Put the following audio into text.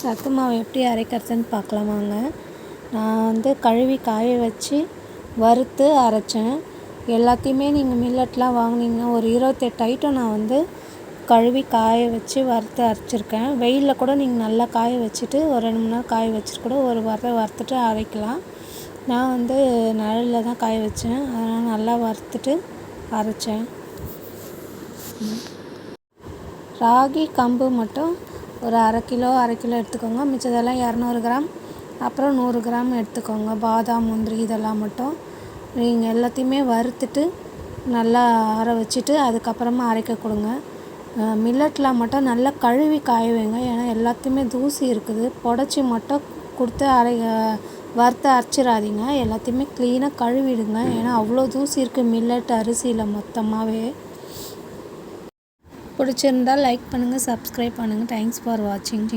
சத்து மாவு எப்படி அரைக்கிறதுன்னு பார்க்கலாம் வாங்க. நான் வந்து கழுவி காய வச்சு வறுத்து அரைச்சேன். எல்லாத்தையுமே நீங்கள் மில்லட்லாம் வாங்கினீங்கன்னா ஒரு 28 ஐட்டம் நான் வந்து கழுவி காய வச்சு வறுத்து அரைச்சிருக்கேன். வெயிலில் கூட நீங்கள் நல்லா காய வச்சுட்டு ஒரு 2 மணி நேரம் காய வச்சுட்டு கூட ஒரு வறுத்துட்டு அரைக்கலாம். நான் வந்து நிழலில் தான் காய வச்சேன். அதனால் நல்லா வறுத்துட்டு அரைச்சேன். ராகி கம்பு மட்டும் ஒரு அரை கிலோ எடுத்துக்கோங்க. மிச்சதெல்லாம் 200 கிராம், அப்புறம் 100 கிராம் எடுத்துக்கோங்க. பாதாம், முந்திரி இதெல்லாம் மட்டும் நீங்கள் எல்லாத்தையுமே வறுத்துட்டு நல்லா ஆற வச்சுட்டு அதுக்கப்புறமா அரைக்க கொடுங்க. மில்லட்டில் மட்டும் நல்லா கழுவி காய வைங்க. ஏன்னா எல்லாத்தையுமே தூசி இருக்குது. புடச்சி மட்டும் கொடுத்து வறுத்து அரைச்சிடாதீங்க. எல்லாத்தையுமே க்ளீனாக கழுவிடுங்க. ஏன்னா அவ்வளோ தூசி இருக்குது மில்லட் அரிசியில் மொத்தமாகவே. பிடிச்சிருந்தால் லைக் பண்ணுங்கள், சப்ஸ்கிரைப் பண்ணுங்கள். தேங்க்ஸ் ஃபார் வாட்சிங்.